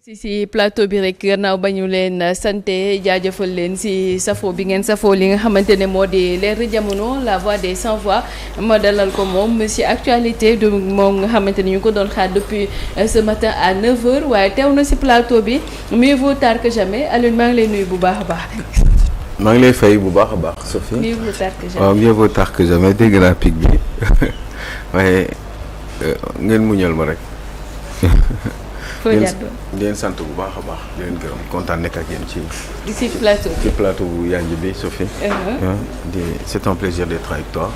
si plateau bi rek gannaaw ba ñu leen santé jaajëfal leen si safo bi ngeen safoo li nga xamante ne moo di Leer Jamono la voix des sans voix ma dalal ko moom si actualité du moom nga xamante ne ñu ko doon xaar depuis ce matin à 9h waaye teew na si plateau bi mieux vaut tard que jamais Alioune maa ngi lay nuyu bu baax a baax. maa ngi lay fay bu baax a baax Sophie. mieux vaut tard que jamais waaw mieux vaut tard que jamais dégg naa pic bi waaye ngeen muñal ma rek. foo jàddoon di leen sant bu baax a baax di leen gërëm kontaan nekk ak yéen ci plateau bu yanj bi Sophie. C'est un plaisir d'être avec toi.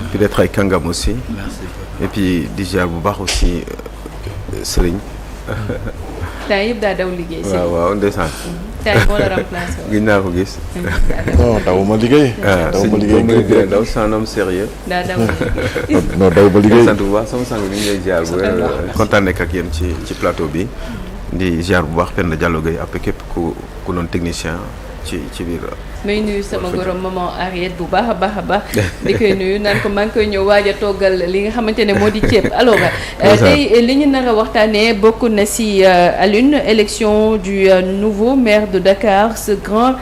Puis d'être avec Kangam aussi. Merci. Et puis di ziar bu baax aussi Serigne. temps yëpp daa daw liggéey. waaw ndeysaan. temps moo la remplacé gis naa ko gis. non daw ma liggéey. daw ma liggéey daw c'est un homme sérieux. daa daw liggéey. non daw ba liggéey. sant bu baax sama sang ñu ngi lay ziar bu kontaan nekk ak yéen ci plateau bi. di ziar bu baax Penda Diallo Gueye après képp ku doon technicien ci biir. may nuyu sama gorom maman Ariette bu baax a baax di koy nuyu naan ko maa ngi koy ñëw waaj a toggal li nga xamante ne moo di ceeb alors tey li ñu nar a waxtaanee bokk na si Alioune élection du nouveau maire de Dakar ce grand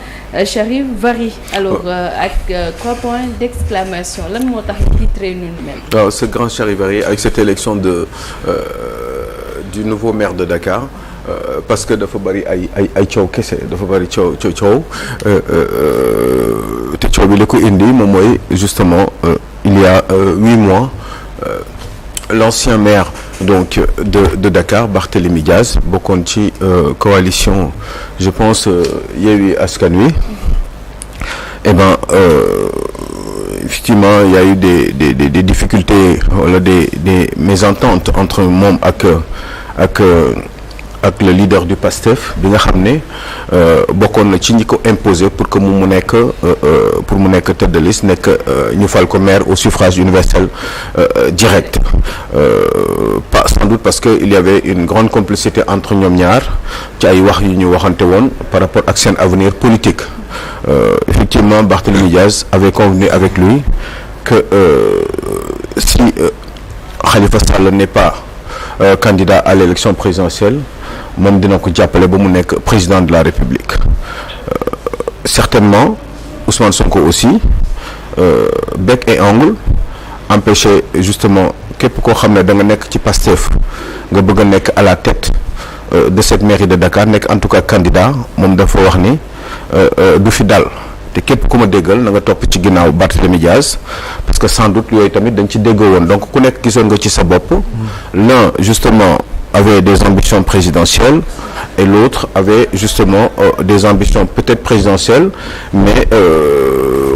Charivari alors ak 3 points d'exclamation lan moo tax titré nu mel. waaw ce grand Charivari avec cette élection du nouveau maire de Dakar. Parce que dafa bari ay coow kese dafa bari coow te coow bi li ko indi moom mooy justement il y a 8 mois l'ancien maire donc de Dakar Barthélémy Diaz bokkoon ci coalition je pense Yewwi Askan Wi et ben effectivement il y a eu des difficultés wala des mésententes entre moom ak le leader du PASTEF bi nga xam ne bokkoon na ci ñi ko imposer pour que mu nekk tête de liste nekk ñu fal ko maire au suffrage universel direct sans doute parce que il y avait une grande complicité entre ñoom ñaar ci ay wax yu ñu waxante woon par rapport ak seen avenir politique effectivement Barthélémy Diaz avait convenu avec lui que si Khalifa Sall n'est pas candidat à l'élection présidentielle moom dina ko jàppale ba mu nekk président de la République certainement Ousmane Sonko aussi bec et ongle empêcher justement képp koo xam ne da nga nekk ci Pastef nga bëgg a nekk à la tête de cette mairie de Dakar nekk en tout cas candidat moom dafa wax ni du fi dal te képp ku ma déggal na nga topp ci ginnaaw Barthélémy Diaz parce que sans doute yooyu tamit dañ ci déggoo woon donc ku nekk gisoon nga ci sa bopp l'un justement avait des ambitions présidentielles et l'autre avait justement des ambitions peut-être présidentielles mais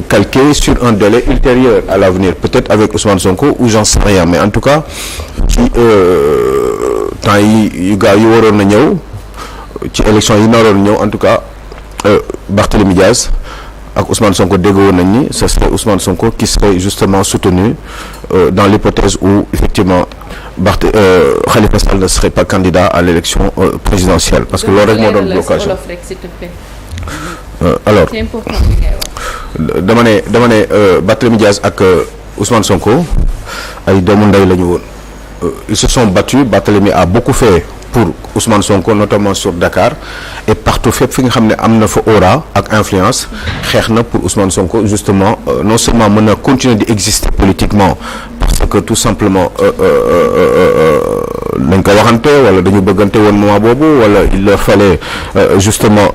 calquées sur un délai ultérieur à l'avenir peut-être avec Ousmane Sonko ou j'en sais rien mais en tout cas ci temps yi gars yu waroon na ñëw ci élection yi naroon ñëw en tout cas Barthélémy Diaz ak Ousmane Sonko déggoon nañ ni ce serait Ousmane Sonko qui serait justement soutenu dans l'hypothèse où effectivement Khalifa Sall ne serait pas candidat à l'élection présidentielle parce que loolu rek moo doon blocage alors dama ne Barthélémy Diaz ak Ousmane Sonko ay doomu ndey la ñu woon ils se sont battus Barthélémy a beaucoup fait pour Ousmane Sonko notamment sur Dakar et partout fépp fi nga xam ne am na fa aura ak influence xeex na pour Ousmane Sonko justement non seulement mën na continuer di exister politiquement parce que tout simplement dañ ko waxante wala dañu bëggante woon moment boobu wala il leur fallait justement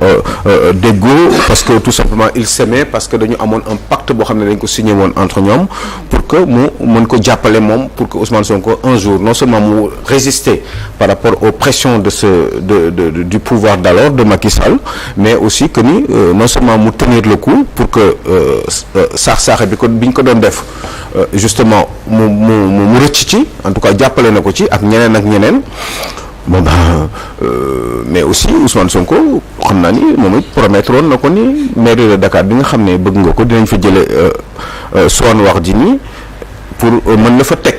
déggoo parce que tout simplement ils s'aimaient parce que dañu amoon un pacte boo xam ne dañ ko signé woon entre ñoom pour que mu mën ko jàppale moom pour que Ousmane Sonko un jour non seulement mu résister par rapport aux pressions du pouvoir d'alors de Macky Sall mais aussi que ni non seulement mu tenir le coup pour que saax-saaxe bi ñu ko doon def justement mu rëcc ci en tout cas jàppale na ko ci ak ñeneen bon mais aussi Ousmane Sonko xam naa ni moom it promettre woon na ko ni mairie de Dakar bi nga xam ne bëgg nga ko dinañ fa jële Soham Wardini pour mën na fa teg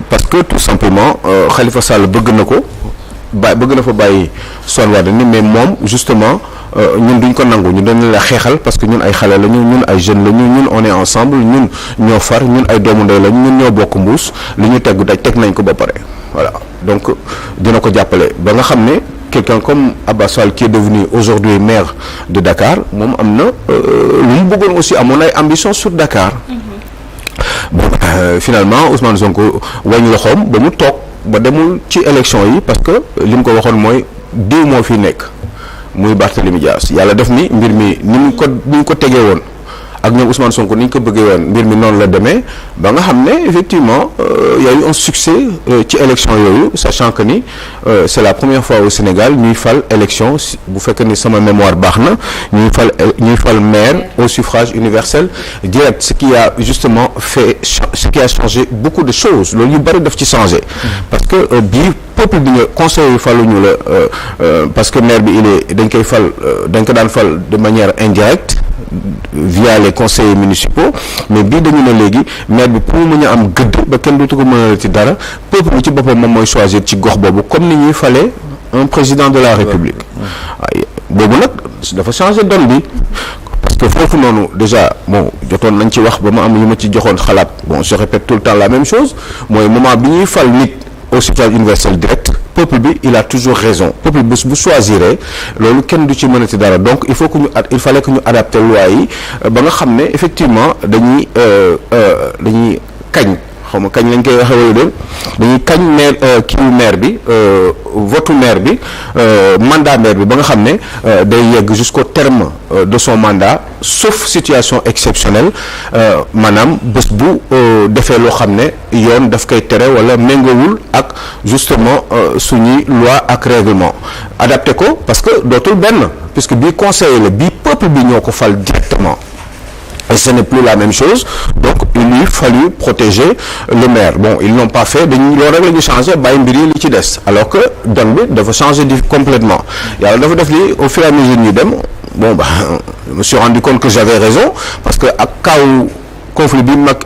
parce que tout simplement Khalifa Sall bëgg na fa bàyyi Soham Wardini mais moom justement ñun duñ ko nangu ñun dañ la xeexal parce que ñun ay xale lañu ñun ay jeunes lañu ñun on est ensemble ñun ñoo far ñun ay doomu ndey lañu ñun ñoo bokk mbuus li ñu teg nañ ko ba pare voilà donc dina ko jàppale ba nga xam ne quelqu'un comme Abbas Fall qui est devenu aujourd'hui maire de Dakar moom am na lu mu bëggoon aussi amoon ay ambition sur Dakar. Bon finalement Ousmane Sonko wàññi loxoom ba mu toog ba demul ci élection yi parce que li mu ko waxoon mooy diw moo fi nekk muy Barthélémy Dias yàlla def ni mbir mi ni mu ko tegee woon ak ñoom Ousmane Sonko ni ñu ko bëggee woon mbir mi noonu la demee ba nga xam ne effectivement y a eu un succès ci élection yooyu sachant que ni c'est la première fois au Sénégal ñuy fal élection bu fekkee ni sama mémoire baax na ñuy fal maire au suffrage universel direct ce qui a justement ce qui a changé beaucoup de choses loolu yu bari daf ci changé parce que bii peuple bi nga conseil yu faluñu la parce que maire bi dañ ko daan fal de manière indirecte via les conseillers municipaux mais bii dañu ne léegi maire bi pour mu mën a am gëdd ba kenn dootu ko mën a ci dara peuple bi ci boppam moom mooy choisir ci gox boobu comme ni ñuy falee un président de la République waaye boobu nag dafa changer donne bi parce que foofu noonu déjà bon jotoon nañ ci wax ba ma am yu ma ci joxoon xalaat bon je répète tout le temps la même chose mooy moment bi ñuy fal nit au suffrage universel direct peuple bi il a toujours raison peuple bi bu choisiree loolu kenn du ci mënati dara donc il fallait que ñu adapter loi yi ba nga xam ne effectivement dañuy kañ xaw ma kañ lañ koy waxee wala déet dañuy kañ maire kiiwu maire bi votu maire bi mandat maire bi ba nga xam ne day yegg jusqu'au terme de son mandat sauf situation exceptionnelle maanaam bés bu defee loo xam ne yoon daf koy tere wala méngoowul ak justement suñuy loi ak règlement adapté ko parce que dootul benn puisque bii conseiller la bii peuple bi ñoo ko fal directement et ce n'est plus la même chose donc il lui fallu protéger le maire bon ils l'ont pas fait dañuy loolu rek la ñu changé bàyyi mbir yi li ci des alors que donne bi dafa changé complètement yàlla dafa def li au fur et à mesure ñu dem bon bah je me suis rendu compte que j'avais raison parce que ak kaw conflit bi mag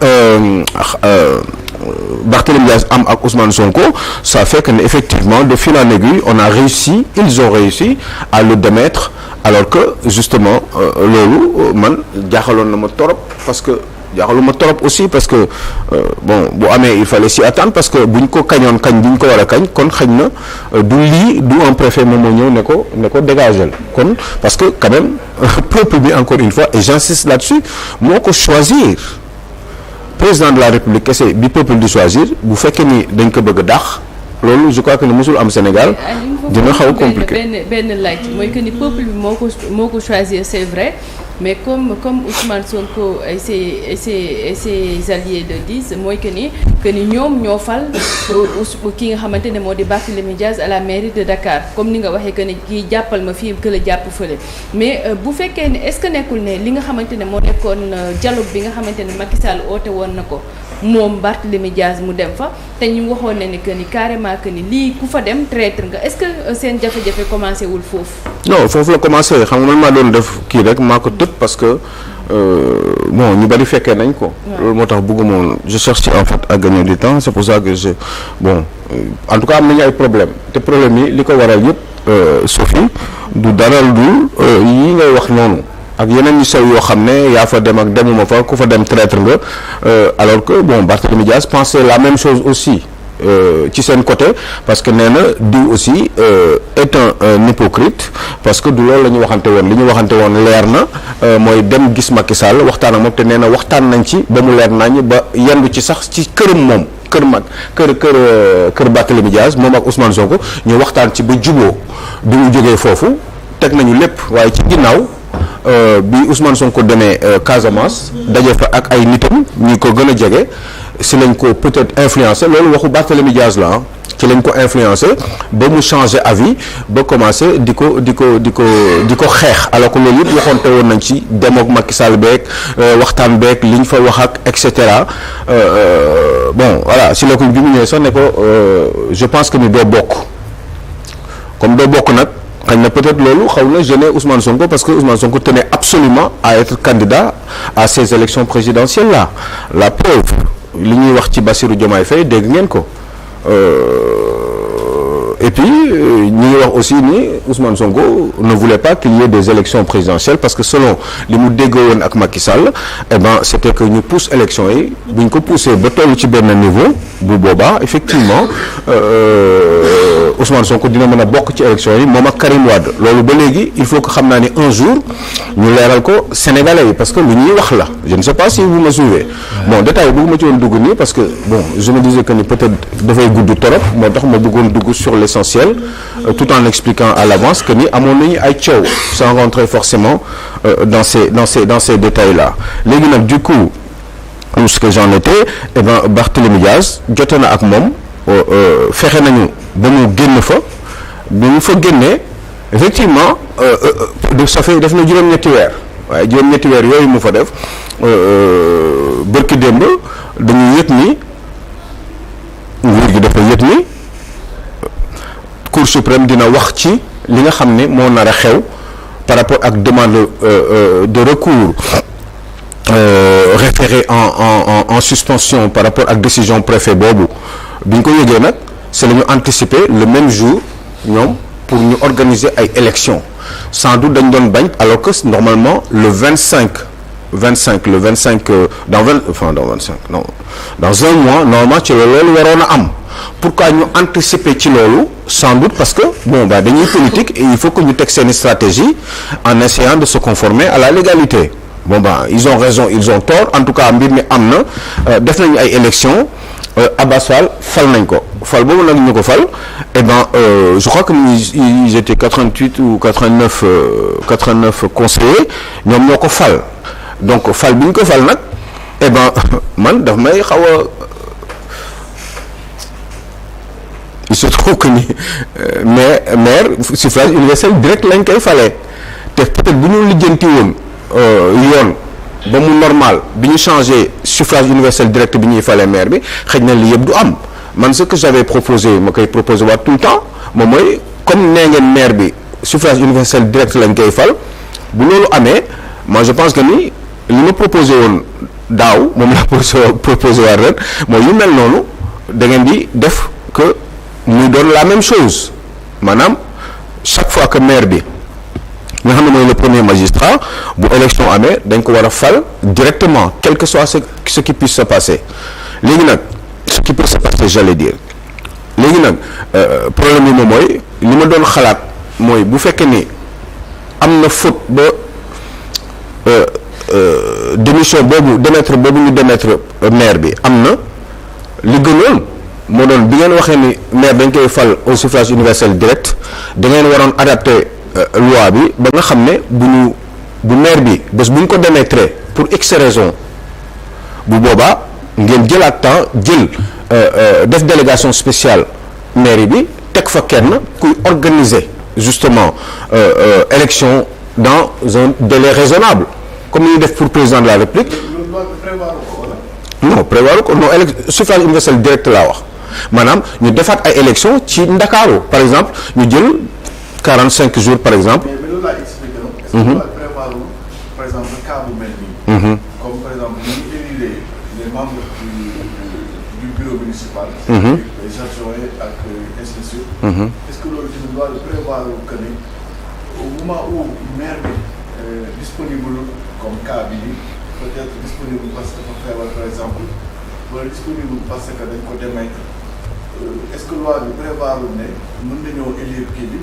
Barthélémy Dias am ak Ousmane Sonko ça fait que effectivement de fil en aiguille ils ont réussi à le démettre alors que justement loolu man jaaxaloon na ma torop parce que jaaxaluma torop aussi parce que bon bu amee il fallait s'y attendre parce que buñ ko kañoon kañ bi ñu ko war a kañ kon xañ na du lii du un préfet moom moo ñëw ne ko dégager kon parce que quand même peuple bi encore une fois et j'insiste là-dessus moo ko choisir président de la République kese bi peuple di choisir bu fekkee ni dañ ko bëgg a dàq loolu je crois que ne mosul am Sénégal dina xaw a compliqué benn laaj mooy que ni peuple bi moo ko choisir c'est vrai mais comme Ousmane Sonko et ses alliés le disent mooy que ni ñoom ñoo fal ki nga xamante ne moo di Barthélémy Dias à la mairie de Dakar comme ni nga waxee que ni kii jàppal ma fii que la jàpp fële mais bu fekkee ne est-ce que nekkul ne li nga xamante ne moo nekkoon dialogue bi nga xamante ne Macky Sall oote woon na ko moom Barthélémy Dias mu dem fa te ñu waxoon ne que ni carrément que ni lii ku fa dem traître nga est-ce que seen jafe-jafe commencé wul foofu. non foofu la commencé xam nga man maa doon def kii rek maa ko tëb parce que bon ñu bari fekkee nañ ko. loolu moo tax bëgguma je cherche en fait à gagner du temps c'est pour ça que en tout cas am nañu ay problème te problème yi li ko waral yëpp Sophie du dara du yi ngay wax noonu. ak yeneen yu sew yoo xam ne yaa fa dem ak demuma fa ku fa dem traître nga alors que bon Barthélémy Dias pensait la même chose aussi ci seen côté parce que nee na diw aussi est un hypocrite parce que du loolu la ñu waxante woon li ñu waxante woon leer na mooy dem gis Macky Sall waxtaan ak moom te nee na waxtaan nañ ci ba mu leer nañ ba yendu ci sax ci këram moom kër Barthélémy Dias moom ak Ousmane Sonko ñu waxtaan ci ba juboo bi mu jógee foofu teg nañu lépp waaye ci ginnaaw bi Ousmane Sonko demee Casamance daje fa ak ay nitam ñi ko gën a jege si lañ ko peut-être influencé loolu waxu Barthélémy Dias la ci lañ ko influencé ba mu changé avis ba commencé di ko xeex alors que loolu yëpp waxoonte woon nañ ci dem ak Macky Sall beeg waxtaan beeg liñ fa wax ak et cetera bon voilà si la ko bi mu ñëwee sax ne ko je pense que ni doo bokk comme doo bokk nag. xëy na peut-être loolu xaw na gêner Ousmane Sonko parce que Ousmane Sonko tenait absolument à être candidat à ces élections présidentielles là la preuve li ñuy wax ci Bassirou Diomaye Faye dégg ngeen ko et puis ñi ngi wax aussi ni Ousmane Sonko ne voulait pas qu'il y ait des élections présidentielles parce que selon li mu déggoo woon ak Macky Sall eh ben c'était que ñu pousse élections yi bu ñu ko poussé ba toll ci benn niveau bu boobaa effectivement Ousmane Sonko dina mën a bokk ci élection yi moom ak Karim Wade loolu ba léegi il faut que xam naa ni un jour ñu leeral ko Sénégalais yi parce que lu ñuy wax la je ne sais pas si vous me suivez. Bon détail bëgguma ci woon dugg nii parce que bon je me disais que ni peut-être dafay gudd torop moo tax ma bëggoon dugg sur l'essentiel tout en expliquant à l'avance que ni amoon nañu ay coow sans rentrer forcément dans ces détails là léegi nag du coup ce que j'en étais eh ben Barthélémy Diaz jote na ak moom fexe nañu ba mu génn fa bi mu fa génnee effectivement ça fait def na juróom-ñetti weer waaye juróom-ñetti weer yooyu mu fa def bërki démb dañuy yëg ni nguur gi dafa yëg ni Cour suprême dina wax ci li nga xam ne moo nar a xew par rapport ak demande de recours référé en suspension par rapport ak décision préfet boobu bi ñu ko yëgee nag c'est la ñu anticiper le même jour ñoom pour ñu organiser ay élections sans doute dañ doon bañ alors que normalement le 25 dans un mois normalement ci loolu waroon a am pourquoi ñu anticiper ci loolu sans doute parce que bon bah dañuy politique et il faut que ñu teg seeni stratégie en essayant de se conformer à la légalité bon bah ils ont raison ils ont tort en tout cas mbir mi am na def nañu ay élections Abass Fall fal nañ ko fal boobu nag ñu ko fal et ben je crois que ils étaient 88 ou 89 conseillers ñoom ñoo ko fal donc fal bi ñu ko fal nag et ben man daf may xaw a il se trouve que ni maire suffrage universel direct lañ koy falee te peut-être bu ñu lijjanti woon yoon ba mu normal bi ñu changé suffrage universel direct bi ñuy falee maire bi xëy na li yëpp du am man ce que j'avais proposé ma koy proposé waat tout le temps moom mooy comme nee ngeen maire bi suffrage universel direct lañ koy fal bu loolu amee moi je pense que ni li ma proposé woon daaw moom la proposé waat ren mooy yu mel noonu da ngeen di def que muy doon la même chose maanaam chaque fois que maire bi nga xam ne mooy le premier magistrat bu élection amee dañ ko war a fal directement quel que soit ce qui puisse se passer léegi nag ce qui peut se passer j'allais dire léegi nag problème bi moom mooy li ma doon xalaat mooy bu fekkee ni am na faute ba démission boobu démettre boobu ñu démettre maire bi am na li gënoon moo doon bi ngeen waxee ni maire dañ koy fal au suffrage universel direct da ngeen waroon adapter loi bi ba nga xam ne bu maire bi bés bu ñu ko démettre pour x raison bu boobaa ngeen jëlaat temps jël def délégation spéciale mairie bi teg fa kenn kuy organiser justement élection dans un délai raisonnable comme ni ñuy def pour président de la République. non prévoir ko non suffrage universel direct laa wax maanaam ñu defaat ay élection ci Ndakaaru par exemple ñu jël 45 jours par exemple. mais loolu laa expliqué noonu. est-ce que prévoir par exemple cas bu mel nii. comme par exemple ñu élire les membres du bureau municipal. les adjoints ak ainsi de suite. est-ce que loolu tamit doit prévoir que ni au moment où maire bi disponible comme cas bi peut-être disponible parce que dafa feebar par exemple wala disponible parce que dañ ko démettre est-ce que loi bi prévoir ne mën nañoo élire kii bi.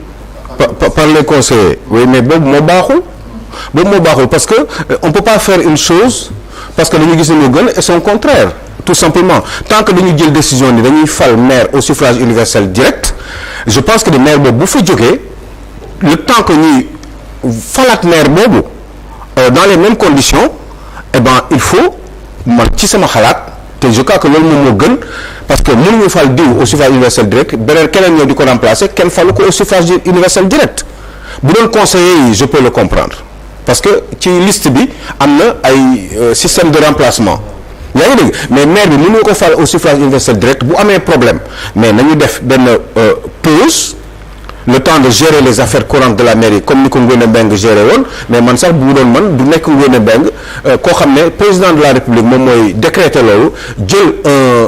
par les conseillers oui mais boobu moo baaxul parce que on peut pas faire une chose parce que dañu gis ne moo gën et son contraire tout simplement tant que dañu jël décision ni dañuy fal maire au suffrage universel direct je pense que le maire boobu bu fa jógee le temps que ñuy falaat maire boobu dans les mêmes conditions eh ben il faut man ci sama xalaat te je crois que loolu moom moo gën parce que mënuñu fal diw au suffrage universel direct beneen keneen ñëw di ko remplacer kenn falu ko au suffrage universel direct bu doon conseiller yi je peux le comprendre parce que ci liste bi am na ay système de remplacement yaa ngi dégg mais maire bi mënuñu ko fal au suffrage universel direct bu amee problème mais nañu def benn pause le temps de gérer les affaires courantes de la mairie comme ni ko Ngoné Mbengue géré woon mais man sax bu doon man du nekk Ngoné Mbengue koo xam ne président de la république moom mooy décréter loolu jël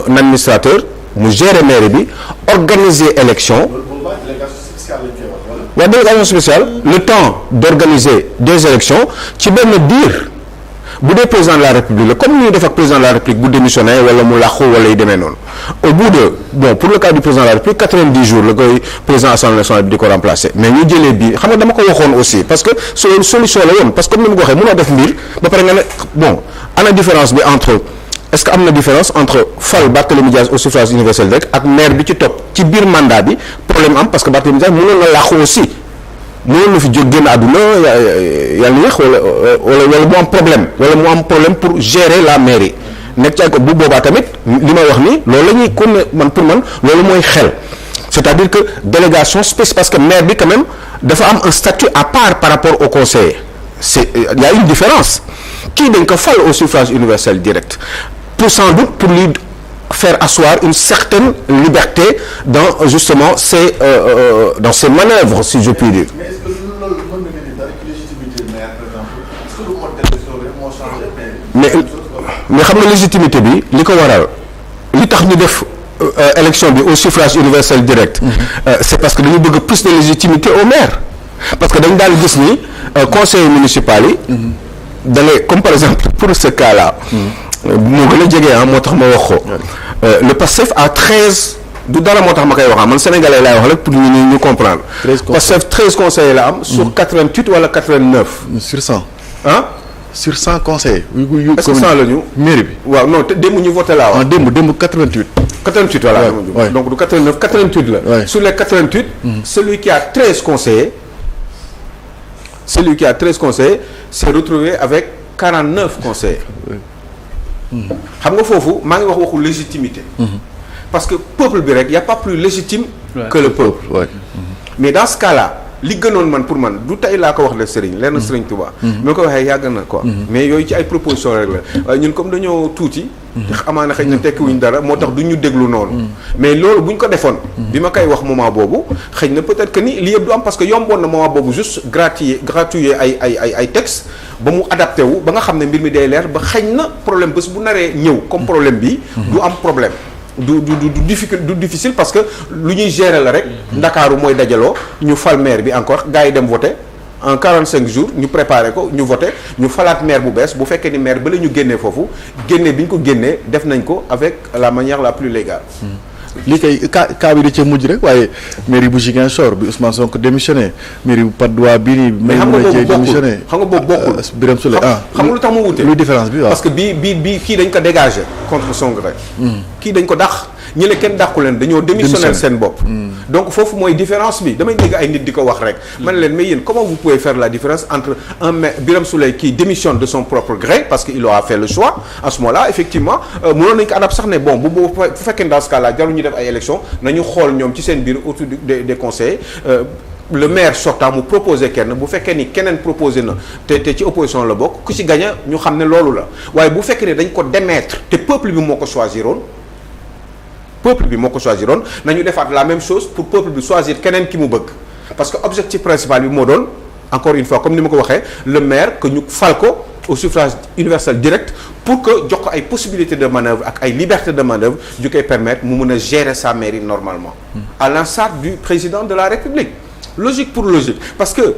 un administrateur mu gérer mairie bi organiser élection. waaw délégation spéciale le temps d'organiser des élections ci benn diir bu dee président de la république la comme ni ñuy def ak président de la république bu démissionné wala mu làqu wala yu demee noonu au bout de bon pour le cas du président de la république 90 jours la koy président assemblée nationale bi di ko remplacer mais ñu jëlee bii xam nga dama ko waxoon aussi parce que solution la woon parce que comme ni ma ko waxee mënoo def mbir ba pare nga ne bon ana différence bi entre est-ce que am na différence entre fal Barthélémy Dias au suffrage universel rek ak maire bi ci topp ci biir mandat bi problème am parce que Barthélémy Dias mënoon na làqu aussi mënoon na fi jóg génn àdduna yàlla yéex wala mu am problème wala mu am problème pour gérer la mairie nekk ci ay ko bu boobaa tamit li may wax ni loolu la ñuy kon man pour man loolu mooy xel c'est-à-dire que délégation spéciale parce que maire bi quand même dafa am un statut à part par rapport au conseiller il y a une différence kii dañ ko fal au suffrage universel direct pour sans doute pour lui faire asseoir une certaine liberté dans justement ses manœuvres si je puis dire. mais est-ce que loolu mën na ni dara légitimité maire par exemple est-ce que le mode d'élection rek moo changé mais xam nga légitimité bi li ko waral li tax ñu def élection bi au suffrage universel direct c'est parce que dañu bëgg plus de légitimité au maire parce que dañ daal gis ni conseil municipal yi da ngay comme par exemple pour ce cas-là moo gën a jege moo tax ma wax ko le PASTEF a 13 du dara moo tax ma koy wax man sénégalais laay wax rek pour ñu comprendre PASTEF 13 conseillers la am sur 88 wala 89 sur 100 ah sur 100 conseillers est-ce que 100 la ñu mairie bi waaw non te démb ñu voté laa wax démb 88 voilà ouais. donc du 89 88 la ouais. Sur les 88 celui qui a 13 conseillers s'est retrouvé avec 49 conseillers xam nga foofu maa ngi wax waxu légitimité parce que peuple bi rek y a pas plus légitime que le peuple mais dans ce cas-là li gënoon man pour man du tey laa ko wax la Serigne lenn Serigne Touba moo ko waxee yàgg na quoi mais yooyu ci ay proposition rek la waaye ñun comme dañoo tuuti te amaana xëy na tekkiwuñ dara moo tax du ñu déglu noonu mais loolu bu ñu ko defoon bi ma koy wax moment boobu xëy na peut-être que ni li yëpp du am parce que yomboon na moment boobu juste gratuiter ay texte ba mu adapté wu ba nga xam ne mbir mi day leer ba xëy na problème bés bu naree ñëw comme problème bi du am problème du difficile parce que lu ñuy gérer la rek ndakaaru mooy dajaloo ñu fal maire bi encore gars yi dem voter en 45 jours ñu préparer ko ñu voter ñu falaat maire bu bees bu fekkee ni maire ba la ñu génnee foofu génnee bi ñu ko génnee def nañ ko avec la manière la plus légale lii kay cas bi da cee mujj rek waaye mairie bu Ziguinchor bi Ousmane Sonko démissionné mairie bu Patte d'Oie bii nii. mais xam nga boobu démissionné xam nga boobu bokkul. Birame Souleye xam nga lu tax mu wute. lu différence bi waaw parce que bii kii dañ ko dégagé contre son gré. kii dañ ko dàq ñi ne kenn dàqu leen dañoo démissionné seen bopp. donc foofu mooy différence bi damay dégg ay nit di ko wax rek. man leen mais yéen comment vous pouvez faire la différence entre un maire Birame Souleye qui démissionne de son propre gré parce que il aura fait le choix à ce moment-là effectivement mënoon nañu ko adapté sax ne bon bu fekkee dans ce cas-là jarul ñu def ay élections nañu xool ñoom ci seen biir autour des conseillers le maire sortant mu proposé kenn bu fekkee ni keneen proposé na te ci opposition la bokk ku ci gagné ñu xam ne loolu la waaye bu fekkee ne dañ ko démettre te peuple bi moo ko choisiroon nañu defaat la même chose pour peuple bi choisir keneen ki mu bëgg parce que objectif principal bi moo doon encore une fois comme ni ma ko waxee le maire que ñu fal ko au suffrage universel direct pour que jox ko ay possibilités de manœuvre ak ay libertés de manœuvre ju koy permettre mu mën a gérer sa mairie normalement à l'instar du président de la République logique pour logique parce que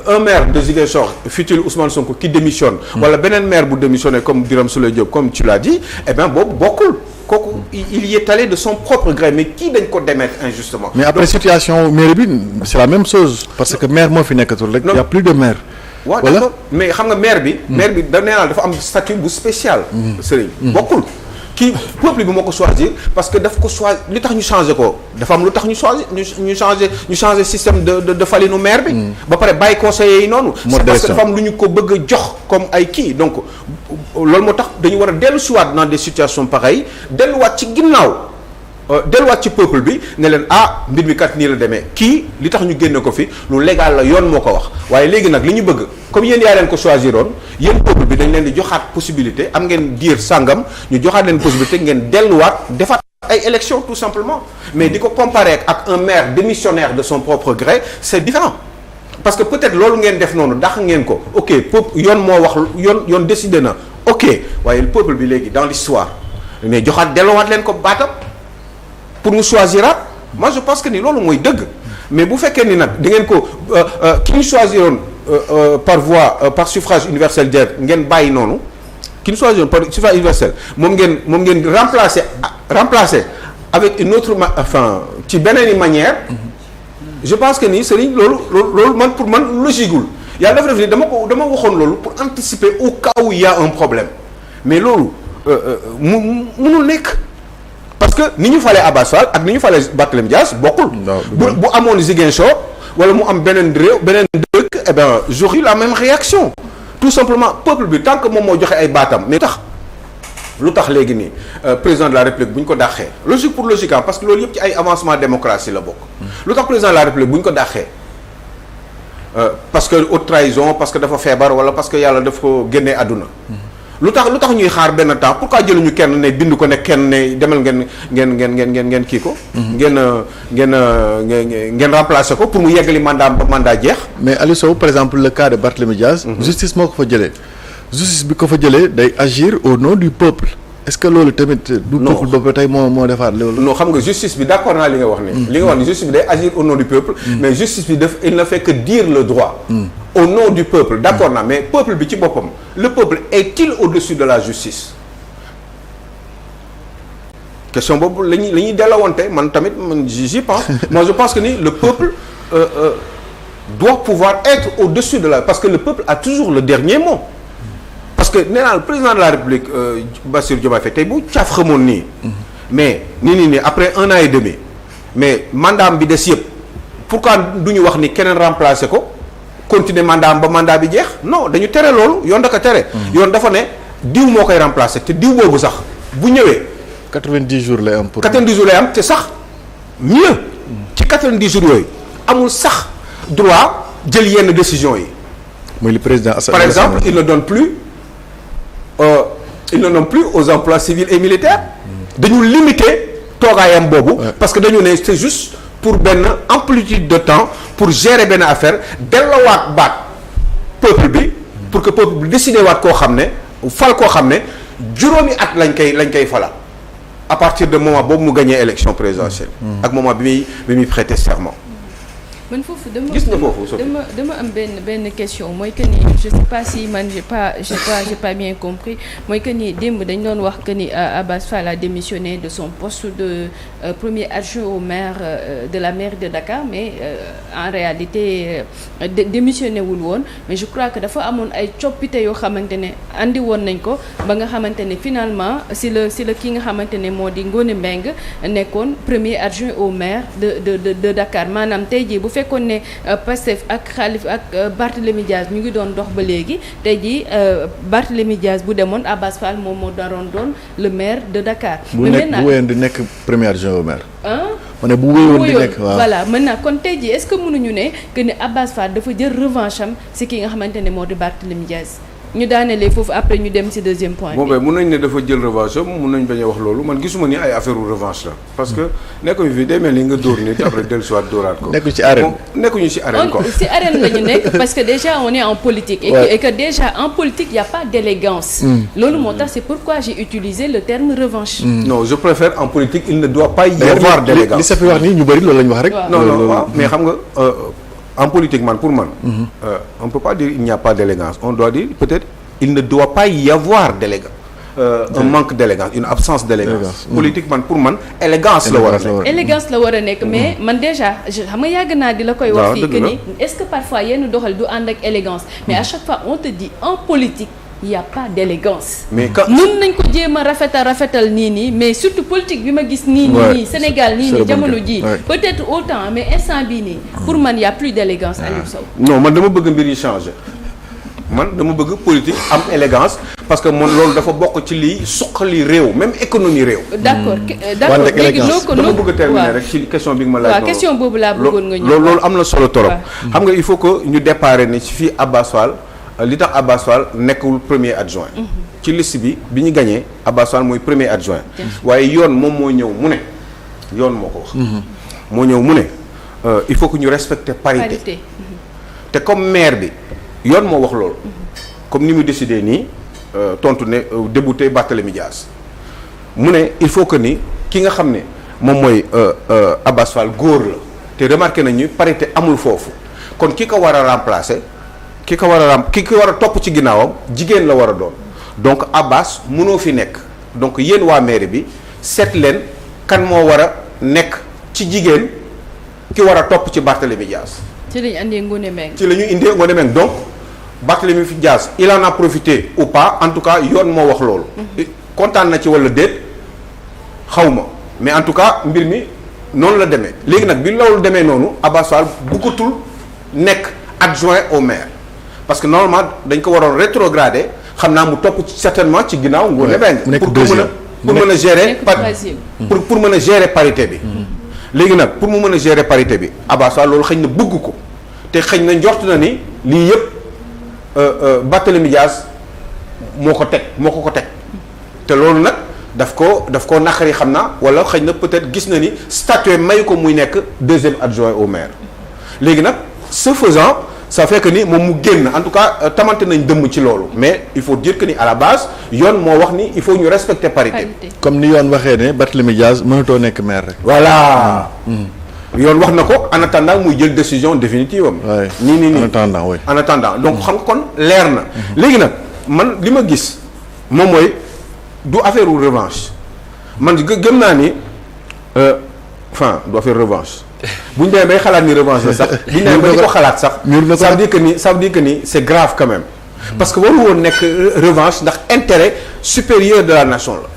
un maire de Ziguinchor fut-il Ousmane Sonko qui démissionne wala beneen maire bu démissionné comme Birame Souleye Diop comme tu l'as dit eh bien boobu bokkul kooku il y est allé de son propre gré mais kii dañ ko démettre injustement mais après situation mairie bi c'est la même chose parce que maire moo fi nekkatul rek il y a plus de maire waaw voilà. D'accord mais xam nga maire bi da nee naa dafa am statut bu spécial Serigne bokkul kii peuple bi moo ko choisir parce que daf ko choisir li tax ñu changé ko dafa am lu tax ñu choisir ñu changé système de falinu maire bi ba pare bàyyi conseillers yi noonu c'est parce que dafa am lu ñu ko bëgg a jox comme ay kii donc loolu moo tax dañu war a dellu siwaat dans des situations pareilles delluwaat ci ginnaaw delluwaat ci peuple bi ne leen mbir mi kat nii la demee kii li tax ñu génne ko fi lu légal la yoon moo ko wax waaye léegi nag li ñu bëgg comme yéen yaa leen ko choisiroon yéen peuple bi dañ leen di joxaat possibilité am ngeen diir sàngam ñu joxaat leen possibilité ngeen delluwaat defaat ay élections tout simplement mais di ko comparer ak un maire démissionnaire de son propre gré c'est différent parce que peut-être loolu ngeen def noonu ndax ngeen ko ok peuple yoon moo wax yoon décidé na ok waaye peuple bi léegi dans l'histoire mais joxaat delluwaat leen ko baatam pour mu choisiraat moi je pense que ni loolu mooy dëgg mais bu fekkee ni nag da ngeen ko ki ñu choisiroon par voie par suffrage universel direct ngeen bàyyi noonu qu'il soit jeune par suffrage universel moom ngeen remplacer avec une autre ci beneen manière. je pense que ni Serigne loolu man pour man logiqueul yàlla dafa def ni dama waxoon loolu pour anticiper au cas où il y a un problème mais loolu mënul nekk. parce que ni ñu falee Abass Fall ak ni ñu falee Barthélémy Dias bokkul. bu amoon Ziguinchor wala mu am beneen dëkk eh ben j'aurais eu la même réaction tout simplement peuple bi tant que moom moo joxe ay baatam mais lu tax léegi nii président de la République bu ñu ko dàqee logique pour logique parce que loolu yëpp ci ay avancement démocratie la bokk. lu tax président de la République bu ñu ko dàqee parce que haute trahison parce que dafa feebar wala parce que yàlla daf ko génnee àdduna. lu tax ñuy xaar benn temps pourquoi jëluñu kenn ne bind ko ne kenn ne demal ngeen kii ko. ngeen remplacer ko pour mu yeggali mandat jeex. mais Aliou Sow par exemple le cas de Barthélémy Dias. justice moo ko fa jëlee. justice bi ko fa jëlee day agir au nom du peuple. est-ce que loolu tamit. du peuple boobu tey moo defaat loolu. non xam nga justice bi d'accord naa li nga wax ni. li nga wax ni justice bi day agir au nom du peuple. mais justice bi il ne fait que dire le droit. au nom du peuple d'accord naa mais peuple bi ci boppam le peuple est-il au-dessus de la justice. question boobu la ñuy dellawante man tamit j'y pense. moi je pense que ni le peuple doit pouvoir être au-dessus de la parce que le peuple a toujours le dernier mot. parce que nee naa le président de la République Bassirou Diomaye Faye tey bu caaf xamoon nii. mais nii après 1 an et demi mais mandat bi des yëpp pourquoi du ñu wax ni keneen remplacer ko continuer mandat ba mandat bi jeex non dañu tere loolu yoon da ko tere. yoon dafa ne diw moo koy remplacer te diw boobu sax bu ñëwee. 90 jours lay am pour. 90 jours lay am te sax mieux ci 90 jours yooyu amul sax droit jël yenn décisions yi. muy le président par exemple il ne donne plus. il ne nomme plus aux emplois civils et militaires dañu limiter toogaayam boobu parce que dañu ne c'est juste pour benn amplitude de temps pour gérer benn affaire delloowaat baat peuple bi pour que peuple bi décider waat koo xam ne fal koo xam ne juróomi at lañ koy fala à partir de moment boobu mu gagné élection présidentielle ak moment bi muy prêter serment. man foofu gis nga foofu dama am benn question mooy que ni je sais pas si man j'ai pas bien compris mooy que ni démb dañ doon wax que ni Abass Fall a démissionné de son poste de premier adjoint au maire de la mairie de Dakar mais en réalité démissionné wul woon mais je crois que dafa amoon ay coppite yoo xamante ne andi woon nañ ko ba nga xamante ne finalement si la ki nga xamante ne moo di Ngone Mbengue nekkoon premier adjoint au maire de Dakar maanaam tey jii bu fekkoon ne Pastef ak Khalifa ak Barthélémy Dias ñu ngi doon dox ba léegi tey jii Barthélémy Dias bu demoon Abass Fall moom moo daroon doon le maire de Dakar. bu wéyoon di nekk premier adjoint au maire. ma ne bu wéyoon di nekk waaw voilà maintenant kon tey jii est-ce que mënuñu ne que ni Abass Fall dafa jël revanche am si ki nga xamante ne moo di Barthélémy Dias. ñu daanelee foofu après ñu dem ci deuxième point. bon mun nañ ne dafa jël revanche mun nañ bañ a wax loolu man gisuma ni ay affaire revanche la. parce que nekkuñu fi day mel ni nga dóor nit après dellusiwaat dóoraat ko. nekkuñu ci arène quoi. ci arène la ñu nekk parce que déjà on est en politique. et que déjà en politique il y a pas d'élégance. loolu moo tax c'est pourquoi j'ai utilisé le terme revanche. non je préfère en politique il ne doit pas y avoir d'élégance. li sa fi wax nii ñu bëri loolu la ñu wax rek. non waaw mais xam nga. en politique pour man on peut pas dire il n'y a pas d'élégance on doit dire peut-être il ne doit pas y avoir d'élégance un manque d'élégance une absence d'élégance politique pour man élégance la war a nekk élégance la war a nekk mais man déjà xam nga yàgg naa di la koy wax fii que ni est-ce que parfois yenn doxal du ànd ak élégance mais à chaque fois on te dit en politique il y a pas d'élégance. mais quand mën nañ ko jéem a rafetal nii mais surtout politique bi ma gis nii Sénégal nii jamono ji peut-être autant mais instant bii nii pour man y a plus d'élégance Aliou Sow. non man dama bëgg mbir yi changer man dama bëgg politique am élégance parce que man loolu dafa bokk ci liy suqali réew même économie réew. d'accord léegi dama bëgg a terminer rek ci question bi nga ma laaj. waaw question boobu laa bëggoon nga ñëw. loolu am na solo torop xam nga il faut que ñu déparé ne ci fii Abass Fall li tax Abass Fall nekkul premier adjoint. ci liste bi ñu gagné Abass Fall mooy premier adjoint. waaye yoon moom moo ñëw mu ne yoon moo ko wax. moo ñëw mu ne il faut que ñu respecter parité. te comme maire bi yoon moo wax loolu. comme ni mu décidé nii tontu ne débouté Barthélémy Dias mu ne il faut que ni ki nga xam ne moom mooy Abass Fall góor la te remarqué nañu parité amul foofu kon ki ko war a remplacer. ki ko war a ki war a topp ci ginnaawam jigéen la war a doon donc Abbas mënoo fi nekk donc yéen waa mairie bi seet leen kan moo war a nekk ci jigéen ki war a topp ci Barthélémy Dias. ci la ñu andee Ngoné Mbengue. ci la ñu indee Ngoné Mbengue donc Barthélémy Dias il en a profité ou pas en tout cas yoon moo wax loolu. kontaan na ci walla déet xaw ma mais en tout cas mbir mi noonu la demee léegi nag bi loolu demee noonu Abass Fall bëggatul nekk adjoint au maire parce que normalement dañ ko waroon rétrograder xam naa mu topp certainement ci ginnaaw Ngoné Mbengue pour mën a gérer pour mën a gérer parité bi. léegi nag pour mu mën a gérer parité bi Abass Fall loolu xëy na bëgg ko te xëy na njort na ni lii yëpp Barthélémy Dias moo ko teg te loolu nag daf koo naqari xam naa wala xëy na peut-être gis na ni statut mayu ko muy nekk deuxième adjoint au maire léegi nag ce faisant ça fait que ni moom mu génn en tout cas tamante nañ dëmm ci loolu mais il faut dire que ni à la base yoon moo wax ni il faut ñu respecter parité. comme ni yoon waxee ne Barthélémy Dias mënatoo nekk maire rek. voilà. yoon wax na ko en attendant muy jël décision définitive am. nii en attendant donc xam nga kon leer na. léegi nag man li ma gis moom mooy du affaire u revanche man gëm naa ni du affaire revanche. bu ñu demee bay xalaat ni revanche la sax. bu ñu demee ba di ko xalaat sax. ça veut dire que ni c'est grave quand même. parce que waru woon nekk revanche ndax intérêt supérieur de la nation la.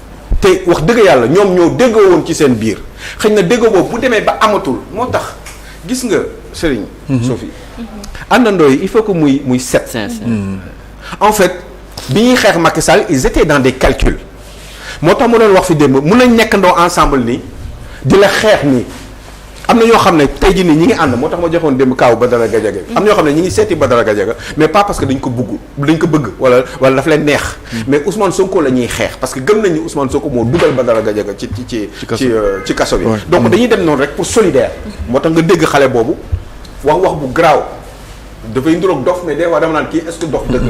te wax dëgg yàlla ñoom ñoo déggoo woon ci seen biir xëy na déggoo boobu bu demee ba amatul moo tax gis nga Serigne. Sophie àndandoo yi il faut que muy set. en fait bi ñuy xeex Macky Sall ils étaient dans des calculs moo tax mu doon wax fi démb mun nañ nekkandoo ensemble nii di la xeex nii. am na ñoo xam ne tey jii nii ñi ngi ànd moo tax ma joxoon démb kaaw Badara Gadiaga am na ñoo xam ne ñi ngi seeti Badara Gadiaga mais pas parce que dañ ko bëgg wala daf leen neex mais Ousmane Sonko la ñuy xeex parce que gëm nañ ni Ousmane Sonko moo dugal Badara Gadiaga ci kaso bi donc dañuy dem noonu rek pour solidaire moo tax nga dégg xale boobu wax bu garaaw dafay nduroog dof mais des fois dama naan kii est-ce que dof dëgg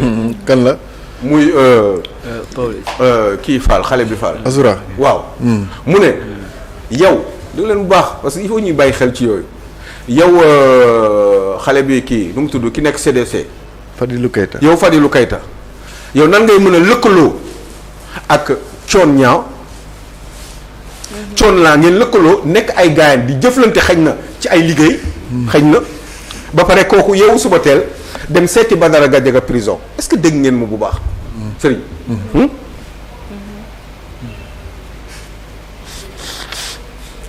kan la muy kii Fall xale bi Fall Azura waaw mu ne yow dëgg leen bu baax parce que il faut ñuy bàyyi xel ci yooyu yow xale bi kii nu mu tudd ki nekk CDC. Fadilou Keita yow nan ngay mën a lëkkaloo ak coon ñaaw coon laa ngeen lëkkaloo nekk ay gaayan di jëflante xëy na ci ay liggéey. xëy na ba pare kooku yow suba teel dem seeti Badara Gadiaga prison est-ce que dégg ngeen ma bu baax. Serigne.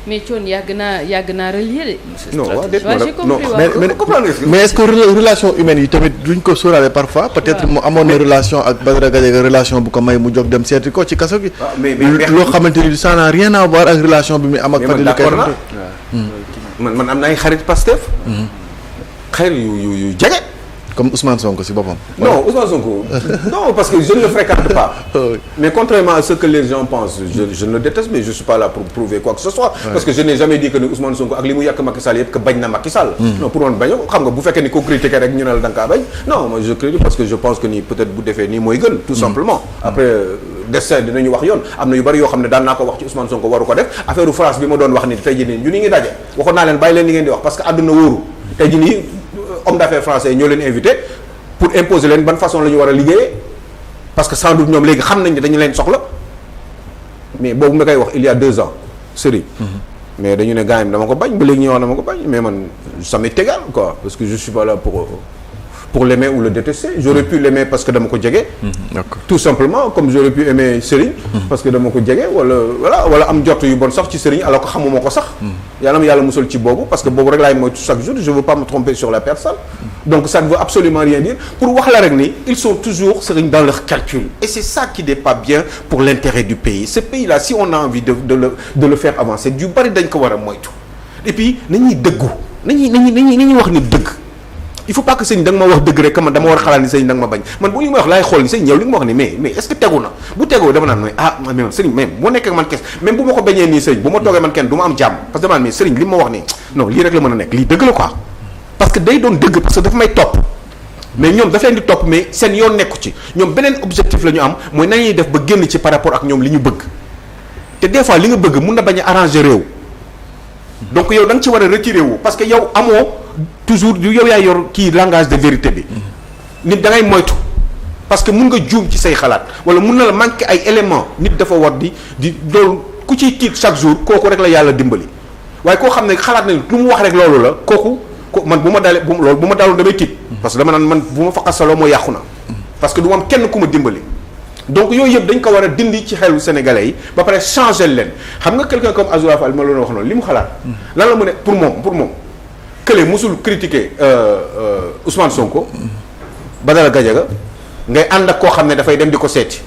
mais Thione yàgg naa relier de. non waaw déet mais est-ce que relation humaine yi tamit duñ ko sóoraale parfois. peut-être mu amoon na relation ak Badara Gadiaga relation bu ko may mu jóg dem seeti ko ci kaso gi. loo xamante ni ça n'a rien à voir ak relation bi muy am ak. Fadilou Keita man am na ay xarit Pastef. xarit yu jege. comme Ousmane Sonko si boppam. non Ousmane Sonko non parce que je ne le fréquente pas. mais contrairement à ce que les gens pensent je ne le déteste mais je suis pas là pour prouver quoi que ce soit. parce que je n'ai jamais dit que ni Ousmane Sonko ak li mu yàq Macky Sall yëpp que bañ na Macky Sall. non pour man bañ xam nga bu fekkee ni ko critiquer rek ñu ne la da nga kaa bañ non moi je critique parce que je pense que ni peut-être bu defee nii mooy gën. tout simplement après destin dinañu wax yoon am na yu bari yoo xam ne daan naa ko wax ci Ousmane Sonko waru ko def affaire France bi ma doon wax ni tey jii nii ñu ngi daje waxoon naa leen bàyyi leen li ngeen di wax parce que àdduna wóoru tey jii nii homme d'affaires français ñoo leen invité pour imposer leen ban façon la ñu war a liggéeyee parce que sans doute ñoom léegi xam nañ ne dañu leen soxla mais boobu ma koy wax il y a 2 ans Serigne. mais dañu ne gars yi dama ko bañ ba léegi ñu wax dama ko bañ mais man ça m'est égal quoi parce que je suis pas là pour l'aimer ou le détester j'aurais pu l'aimer parce que dama ko jege. D'accord. Tout simplement comme j'aurais pu aimer Serigne. parce que dama ko jege wala am jot yu bon sax ci Serigne alors que xamuma ko sax. yàlla musal ci boobu parce que boobu rek laay moytu chaque jour je veux pas me tromper sur la personne. donc ça ne veut absolument rien dire pour wax la rek ni ils sont toujours Serigne dans leur calcul et c'est ça qui n'est pas bien pour l'intérêt du pays ce pays là si on a envie de le faire avancer du bari dañ ko war a moytu et puis nañuy dëggu nañuy wax ni dëgg. il faut pas que sëñ da nga ma wax dëgg rek man dama war a xalaat ni sëñ da nga ma bañ man bu li ma wax laay xool ni sëñ yow li nga ma wax ni mais est-ce que tegu na bu tegoo dama naan mais sëriñ même boo nekkee man kes même bu ma ko bañee nii sëriñ bu ma toogee man kenn du ma am jàmm parce que dama naan mais sëriñ li ma wax nii non lii rek la mën a nekk lii dëgg la quoi parce que day doon dëgg parce que dafa may topp mais ñoom daf leen di topp mais seen yoon nekku ci ñoom beneen objectif la ñu am mooy nañuy def ba génn ci par rapport ak ñoom li ñu bëgg te des fois li nga bëgg mun na bañ a arranger réew donc yow da nga ci war a retirer wu parce que yow amoo toujours yow yaa yor kii langage de vérité bi nit da ngay moytu parce que mun nga juum ci say xalaat wala mun na la manquer ay éléments nit dafa war di loolu ku ciy tiit chaque jour kooku rek la yàlla dimbali waaye koo xam ne xalaat na lu mu wax rek loolu la kooku man bu ma dalee loolu bu ma daloon damay tiit parce que dama naan man bu ma fa xasaloo moo yàqu na parce que du ma am kenn ku ma dimbali donc yooyu yëpp dañ ko war a dindi ci xelu sénégalais yi ba pare changer leen xam nga quelqu'un comme Azoura Fall ma loon wax noonu li mu xalaat lan la mu ne pour moom kële musul critiquer Ousmane Sonko Badara Gadiaga ngay ànd ak koo xam ne dafay dem di ko seeti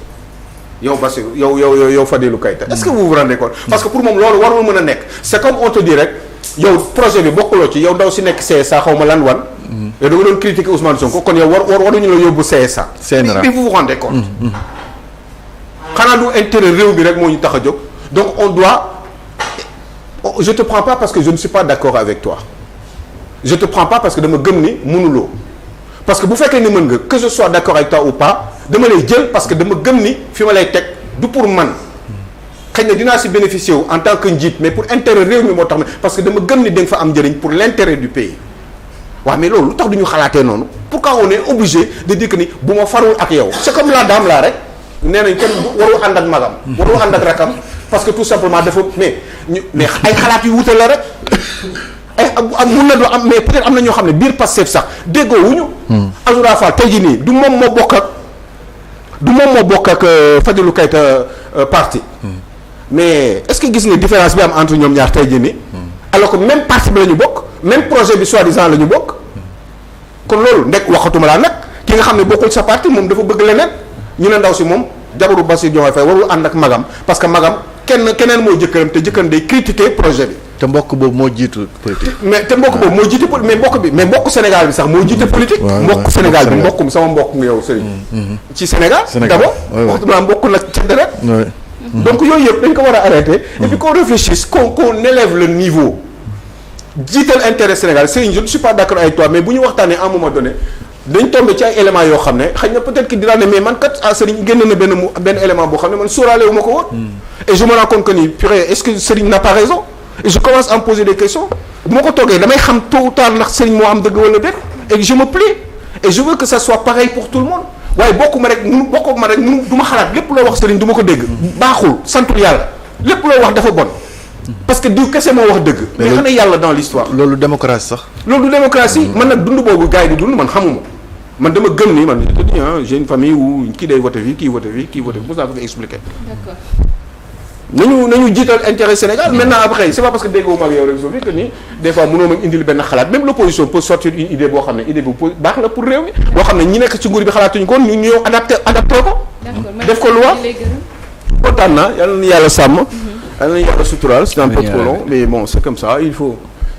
yow Bassirou yow Fadilou Keïta est-ce que vous vous rendez compte parce que pour moom loolu warul mën a nekk c'est comme on te dit rek yow projet bi bokkuloo ci yow ndaw si nekk CSA xaw ma lan wan yow da nga doon critiquer Ousmane Sonko kon yow waruñu la yóbbu CSA bi vous vous rendez compte xanaa du intérêt réew mi rek moo ñu tax a jóg donc on doit je te prends pas parce que je ne suis pas d'accord avec toi je te prends pas parce que dama gëm ni mënuloo parce que bu fekkee ni mën nga que je sois d'accord avec toi ou pas dama lay jël parce que dama gëm ni fi ma lay teg du pour man xëy na dinaa si bénéficier wu en tant que njiit mais pour intérêt réew mi moo tax na parce que dama gëm ni da nga fa am njëriñ pour l'intérêt du pays waaw mais loolu lu tax du ñu xalaatee noonu pourquoi on est obligé de dire que ni bu ma farul ak yow c'est comme la dame là rek nee nañ kenn warul ànd ak magam warul ànd ak rakam parce que tout simplement dafa mais ay xalaat yu wute la rek mun na doo am mais peut-être am na ñoo xam ne biir Pastef sax déggoo wuñu Azoura Fall tey jii nii du moom moo bokk ak Fadilou Keïta parti mais est-ce que gis nga différence bi am entre ñoom ñaar tey jii nii alors que même parti bi la ñu bokk même projet bi soi-disant la ñu bokk kon loolu ndek waxatuma laa nag ki nga xam ne bokkul sa parti moom dafa bëgg leneen ñu ne ndaw si moom jabaru Bassirou Diomaye Faye warul ànd ak magam parce que magam keneen mooy jëkkëram te jëkkëram day critiquer projet bi te mbokk boobu moo jiitu politique. mais mbokk Sénégal bi sax moo jiite politique. mbokk Sénégal bi mbokkum sama mbokk nga yow Serigne. ci Sénégal d'abord. waxtuma mbokk nag ca deret. donc yooyu yëpp dañ ko war a arrêter. et puis qu'on réfléchisse qu'on élève le niveau. jiital intérêt Sénégal Serigne je ne suis pas d'accord avec toi mais bu ñu waxtaanee à un moment donné dañ tombé ci ay éléments yoo xam ne xëy na peut-être que dinaa ne mais man kat Serigne génn na benn élément boo xam ne man sóoraale wu ma ko woon. et je me rends compte que ni purée est-ce que Serigne n'a pas raison. et je commence à me poser des questions bu ma ko toogee damay xam tôt ou tard ndax Serigne moo am dëgg wala déet et je me plie et je veux que ça soit pareil pour tout le monde waaye bokkuma rek du ma xalaat lépp loo wax Serigne du ma ko dégg baaxul santul yàlla lépp loo wax dafa bon parce que diw kese moo wax dëgg mais xanaa yàlla dans l'histoire loolu démocratie sax loolu du démocratie man nag dund boobu gars yi di dund man xamuma man dama gëm ni man je te dis j'ai une famille où kii day voté fii kii voté fii kii voté fii mos naa ko fi expliquer nañu jiital intérêt Sénégal maintenant après c'est pas parce que déggoo ma ak yow rek Sophie que ni des fois mënoo ma indil benn xalaat même l'opposition peut sortir une idée boo xam ne idée bu baax la pour réew mi boo xam ne ñi nekk ci nguur bi xalaatuñu ko ñu ñëw adapté ko def ko loi kontaan na yàlla na yàlla sàmm yàlla na yàlla suturaal c'est un peu trop long mais bon c'est comme ça il faut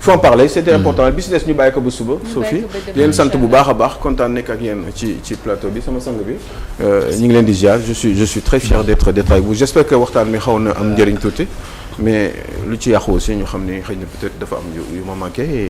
en parler c'était important bi si des ñu bàyyi ko ba suba Sophie di leen sant bu baax a baax kontaan nekk ak yéen ci plateau bi sama sang bi ñu ngi leen di ziar je suis très fier d'être avec vous j'espère que waxtaan mi xaw na am njëriñ tuuti mais lu ci yàqu aussi ñu xam ne xëy na peut-être dafa am yu ma manqué